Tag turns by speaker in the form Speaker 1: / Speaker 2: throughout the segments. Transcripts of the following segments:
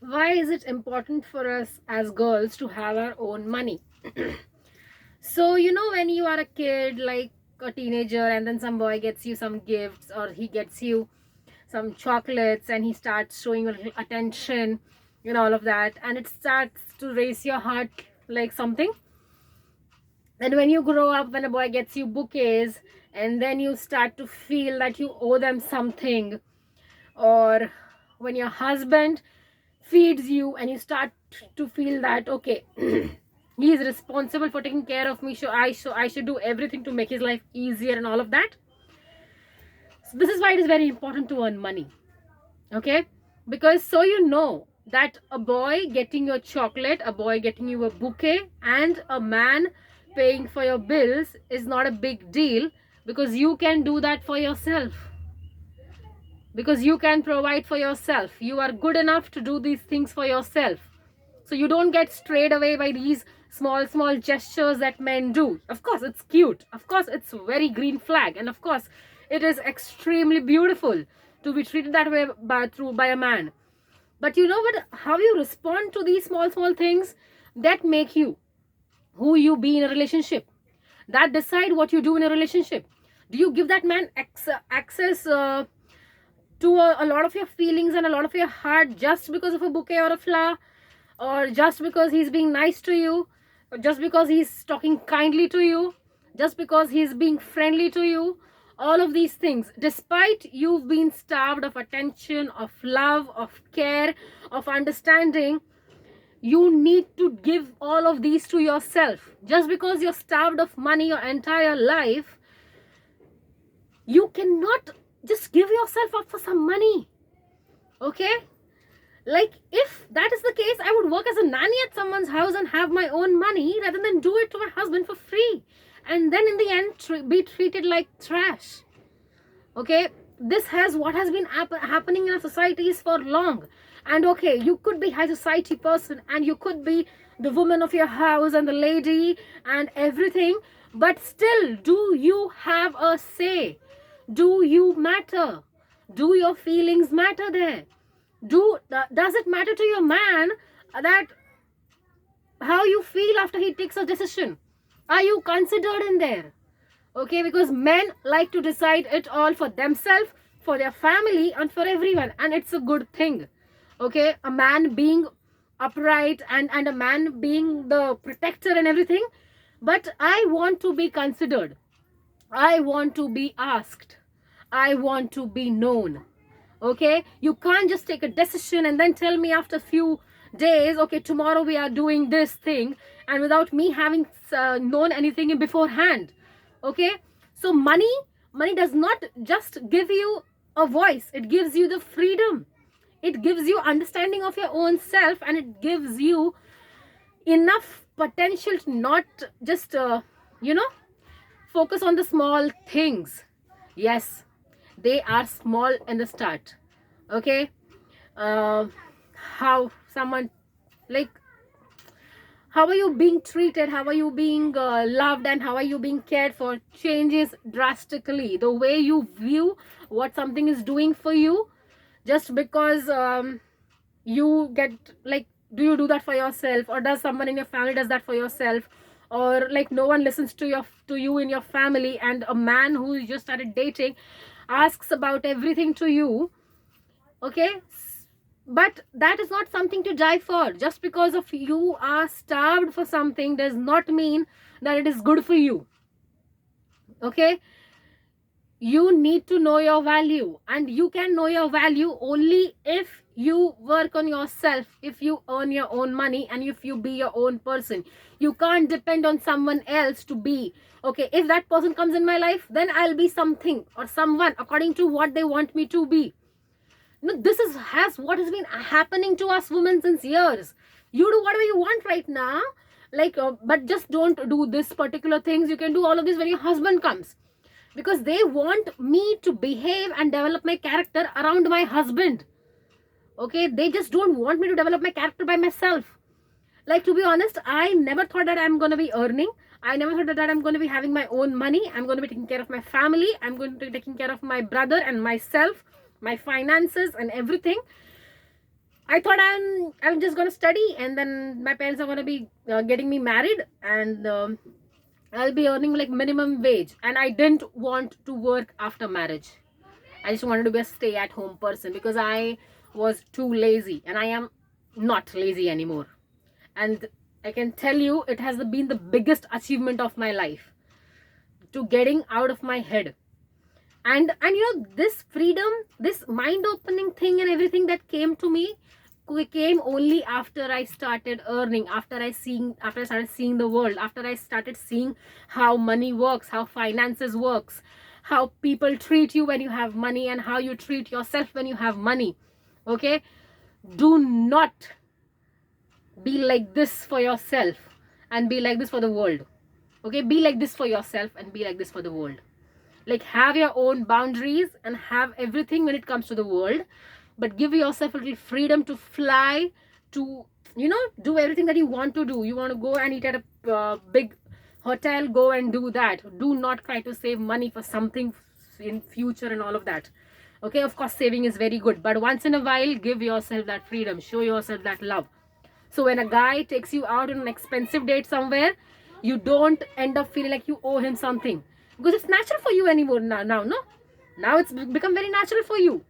Speaker 1: Why is it important for us as girls to have our own money? So, when you are a kid, like a teenager, and then some boy gets you some gifts, or he gets you some chocolates, and he starts showing you a little attention, all of that, and it starts to raise your heart like something. And when you grow up, when a boy gets you bouquets, and then you start to feel that you owe them something, or when your husband feeds you and you start to feel that, okay, he is responsible for taking care of me, so I should do everything to make his life easier and all of that. So this is why it is very important to earn money. Okay, because so that a boy getting your chocolate, a boy getting you a bouquet, and a man paying for your bills is not a big deal, because you can do that for yourself, because you can provide for yourself. You are good enough to do these things for yourself. So you don't get strayed away by these small gestures that men do. Of course it's cute, of course it's very green flag, and of course it is extremely beautiful to be treated that way by a man. But what, how you respond to these small things, that make you who you be in a relationship, that decide what you do in a relationship. Do you give that man access to a lot of your feelings and a lot of your heart, just because of a bouquet or a flower, or just because he's being nice to you, or just because he's talking kindly to you, just because he's being friendly to you? All of these things, despite you've been starved of attention, of love, of care, of understanding, you need to give all of these to yourself. Just because you're starved of money your entire life, you cannot just give yourself up for some money. Okay, like, if that is the case, I would work as a nanny at someone's house and have my own money, rather than do it to my husband for free, and then in the end be treated like trash. Okay, this has what has been happening in our societies for long. And okay, you could be high society person, and you could be the woman of your house and the lady and everything, but still, do you have a say? Do you matter? Do your feelings matter there? Does it matter to your man that how you feel after he takes a decision? Are you considered in there? Okay, because men like to decide it all for themselves, for their family, and for everyone, and it's a good thing. Okay, a man being upright, and a man being the protector and everything, but I want to be considered, I want to be asked, I want to be known. Okay, you can't just take a decision and then tell me after a few days, okay, tomorrow we are doing this thing, and without me having known anything in beforehand. Okay, so money does not just give you a voice, it gives you the freedom, it gives you understanding of your own self, and it gives you enough potential to not just focus on the small things. Yes, they are small in the start. Okay, uh, how someone, like, how are you being treated, how are you being loved, and how are you being cared for changes drastically. The way you view what something is doing for you, just because you get, like, do you do that for yourself, or does someone in your family does that for yourself, or like no one listens to you in your family, and a man who just started dating asks about everything to you. Okay, but that is not something to die for. Just because of you are starved for something does not mean that it is good for you. Okay, you need to know your value, and you can know your value only if you work on yourself, if you earn your own money, and if you be your own person. You can't depend on someone else to be. Okay, if that person comes in my life, then I'll be something or someone according to what they want me to be. No, this is what has been happening to us women since years. You do whatever you want right now, like, but just don't do this particular things. You can do all of this when your husband comes, because they want me to behave and develop my character around my husband. Okay, they just don't want me to develop my character by myself. Like, to be honest, I never thought that I'm going to be earning. I never thought that I'm going to be having my own money. I'm going to be taking care of my family. I'm going to be taking care of my brother and myself, my finances and everything. I thought I'm just gonna study, and then my parents are gonna be getting me married, and I'll be earning like minimum wage. And I didn't want to work after marriage. I just wanted to be a stay-at-home person because I was too lazy, and I am not lazy anymore. And I can tell you, it has been the biggest achievement of my life, to getting out of my head. And you know, this freedom, this mind-opening thing and everything that came to me came only after I started earning, after I started seeing the world, after I started seeing how money works, how finances works, how people treat you when you have money, and how you treat yourself when you have money. Okay, do not be like this for yourself and be like this for the world. Okay, be like this for yourself and be like this for the world. Like, have your own boundaries and have everything when it comes to the world, but give yourself a little freedom to fly, to, you know, do everything that you want to do. You want to go and eat at a big hotel, go and do that. Do not try to save money for something in future and all of that. Okay, of course saving is very good, but once in a while, give yourself that freedom, show yourself that love. So when a guy takes you out on an expensive date somewhere, you don't end up feeling like you owe him something, because it's natural for you anymore now it's become very natural for you.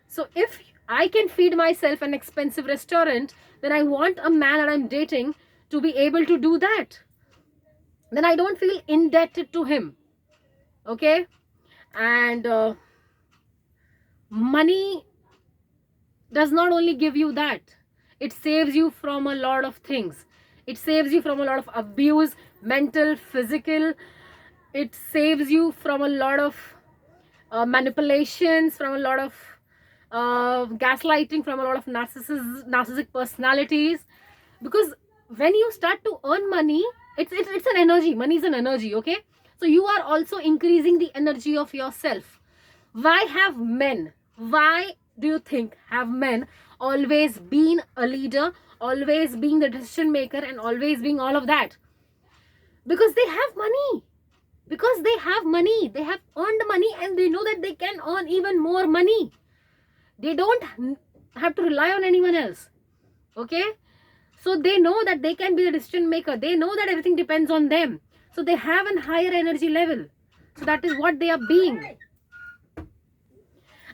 Speaker 1: So if I can feed myself an expensive restaurant, then I want a man that I'm dating to be able to do that. Then I don't feel indebted to him. Okay, and money does not only give you that, it saves you from a lot of things. It saves you from a lot of abuse, mental, physical. It saves you from a lot of manipulations, from a lot of gaslighting, from a lot of narcissistic personalities. Because when you start to earn money, it's an energy. Money is an energy. Okay, so you are also increasing the energy of yourself. Why do you think have men always been a leader, always being the decision maker, and always being all of that? Because they have money. Because they have money, they have earned money, and they know that they can earn even more money. They don't have to rely on anyone else. Okay, so they know that they can be the decision maker. They know that everything depends on them. So they have a higher energy level. So that is what they are being.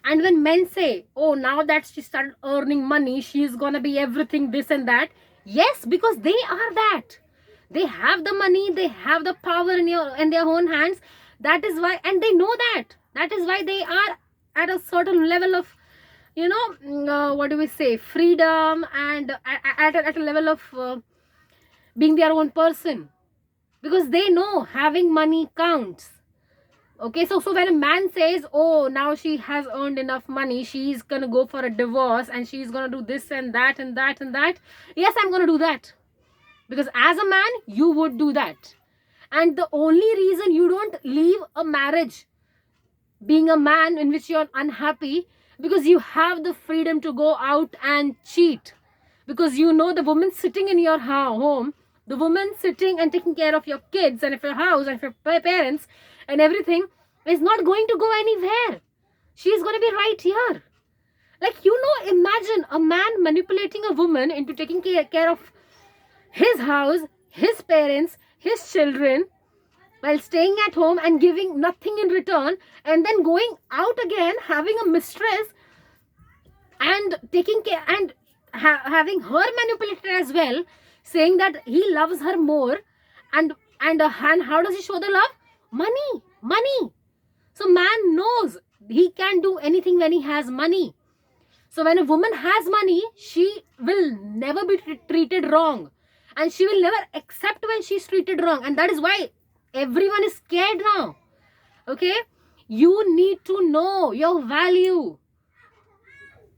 Speaker 1: And when men say, oh, now that she started earning money, she's gonna be everything, this and that. Yes, because they are that. They have the money, they have the power in their own hands. That is why, and they know that. That is why they are at a certain level of, you know, what do we say, freedom, and at a level of being their own person. Because they know having money counts. Okay, so when a man says, oh, now she has earned enough money, she's gonna go for a divorce, and she's gonna do this and that and that and that. Yes, I'm gonna do that. Because as a man, you would do that. And the only reason you don't leave a marriage being a man in which you're unhappy, because you have the freedom to go out and cheat. Because you know the woman sitting in your home, the woman sitting and taking care of your kids and of your house and of your parents and everything, is not going to go anywhere. She's going to be right here. Like, you know, imagine a man manipulating a woman into taking care of his house, his parents, his children, while staying at home and giving nothing in return, and then going out again, having a mistress and taking care and having her manipulated as well, saying that he loves her more. And how does he show the love? Money. So man knows he can do anything when he has money. So when a woman has money, she will never be treated wrong. And she will never accept when she's treated wrong. And that is why everyone is scared now. Okay? You need to know your value.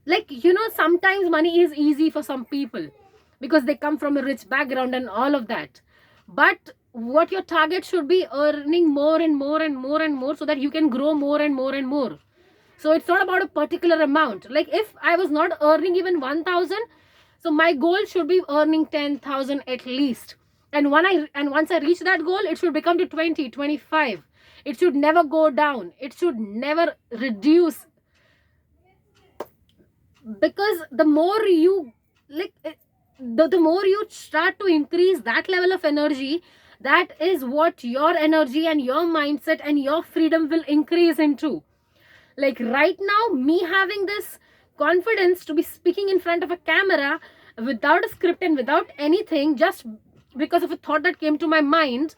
Speaker 1: Like, you know, sometimes money is easy for some people because they come from a rich background and all of that. But what your target should be, earning more and more and more and more, so that you can grow more and more and more. So it's not about a particular amount. Like, if I was not earning even 1,000, so my goal should be earning 10,000 at least. And once I reach that goal, it should become to 20, 25. It should never go down. It should never reduce. because the more you the more you start to increase that level of energy, that is what your energy and your mindset and your freedom will increase into. Like right now, me having this confidence to be speaking in front of a camera without a script and without anything, just because of a thought that came to my mind,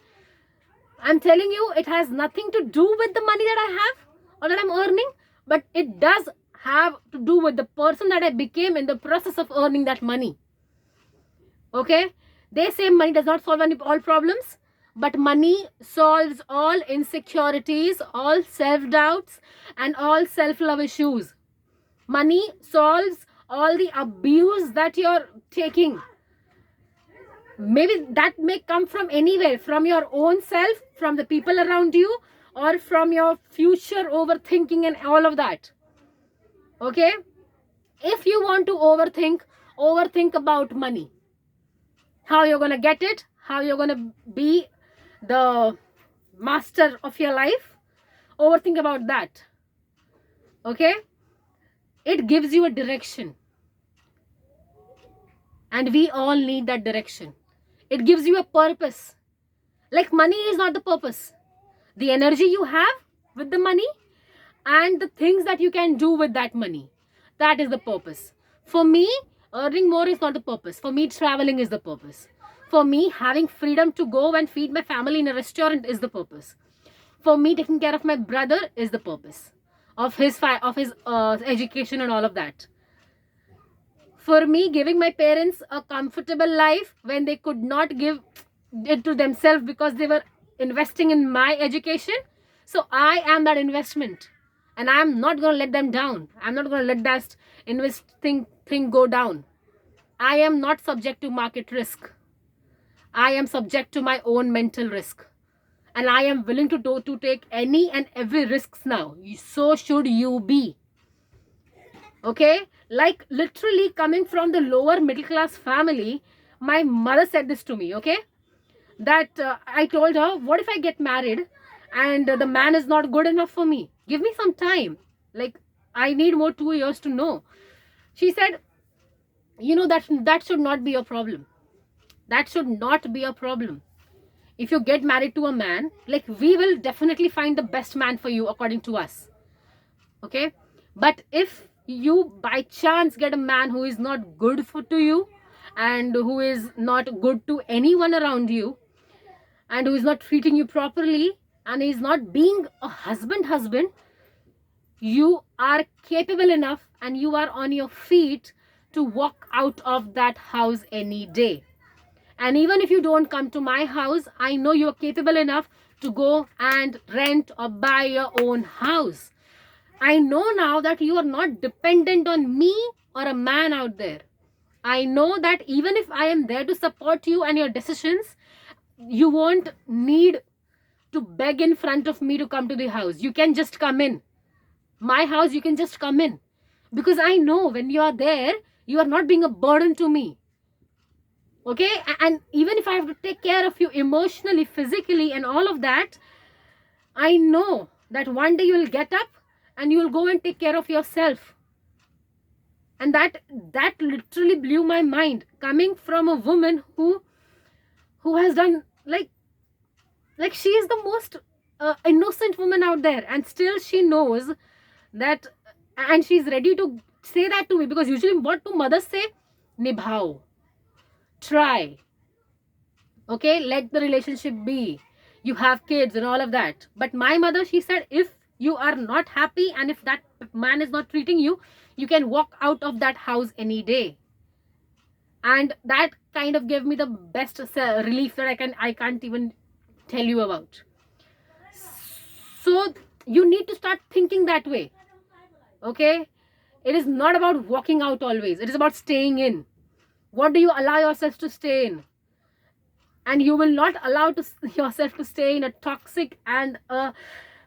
Speaker 1: I'm telling you, it has nothing to do with the money that I have or that I'm earning, but it does have to do with the person that I became in the process of earning that money. Okay? They say money does not solve all problems, but money solves all insecurities, all self-doubts, and all self-love issues. Money solves all the abuse that you're taking. Maybe that may come from anywhere, from your own self, from the people around you, or from your future overthinking and all of that. Okay? If you want to overthink about money. How you're going to get it, how you're going to be the master of your life. Overthink about that. Okay? It gives you a direction. And we all need that direction. It gives you a purpose. Like money is not the purpose. The energy you have with the money and the things that you can do with that money. That is the purpose. For me, earning more is not the purpose. For me, traveling is the purpose. For me, having freedom to go and feed my family in a restaurant is the purpose. For me, taking care of my brother is the purpose of his education and all of that. For me, giving my parents a comfortable life when they could not give it to themselves because they were investing in my education. So I am that investment. And I'm not going to let them down. I'm not going to let that investing thing go down. I am not subject to market risk. I am subject to my own mental risk. And I am willing to take any and every risks now. So should you be. Okay? Like literally coming from the lower middle class family, my mother said this to me, okay? That I told her, what if I get married and the man is not good enough for me? Give me some time. Like, I need more 2 years to know. She said, that should not be a problem. That should not be a problem. If you get married to a man, like, we will definitely find the best man for you according to us. Okay? But if you by chance get a man who is not good to you and who is not good to anyone around you and who is not treating you properly and is not being a husband, you are capable enough and you are on your feet to walk out of that house any day. And even if you don't come to my house, I know you're capable enough to go and rent or buy your own house. I know now that you are not dependent on me or a man out there. I know that even if I am there to support you and your decisions, you won't need to beg in front of me to come to the house. You can just come in. My house, you can just come in. Because I know when you are there, you are not being a burden to me. Okay? And even if I have to take care of you emotionally, physically, and all of that, I know that one day you will get up and you will go and take care of yourself. And that literally blew my mind, coming from a woman who has done like she is the most innocent woman out there, and still she knows that, and she's ready to say that to me. Because usually what do mothers say? Nibhao, try, okay, let the relationship be, you have kids and all of that. But my mother, she said, if you are not happy and if that man is not treating you, you can walk out of that house any day. And that kind of gave me the best relief that I can't even tell you about. So you need to start thinking that way. Okay? It is not about walking out always. It is about staying in. What do you allow yourself to stay in? And you will not allow yourself to stay in a toxic and a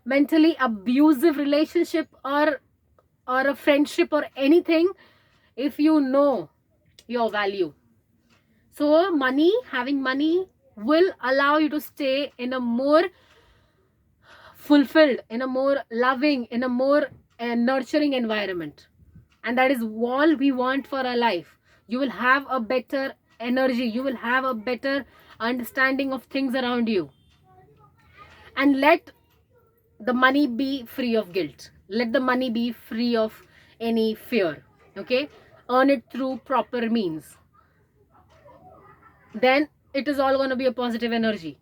Speaker 1: mentally abusive relationship or a friendship or anything if you know your value. So having money will allow you to stay in a more fulfilled, in a more loving, in a more nurturing environment. and that is all we want for our life. You will have a better energy, you will have a better understanding of things around you. And let the money be free of guilt, let the money be free of any fear. Okay, earn it through proper means, then it is all going to be a positive energy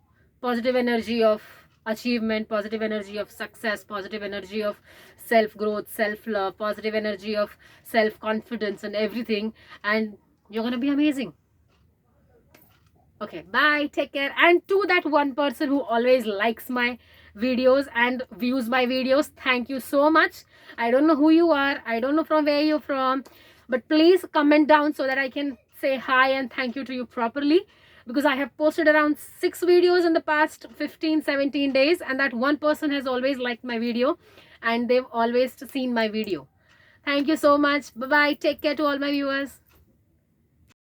Speaker 1: of achievement, positive energy of success, positive energy of self growth, self love, positive energy of self confidence and everything, and you're going to be amazing. Okay, bye, take care. And to that one person who always likes my videos and views my videos, thank you so much. I don't know who you are, I don't know from where you're from, but please comment down so that I can say hi and thank you to you properly, because I have posted around 6 videos in the past 15-17 days, and that one person has always liked my video and they've always seen my video. Thank you so much. Bye bye, take care to all my viewers.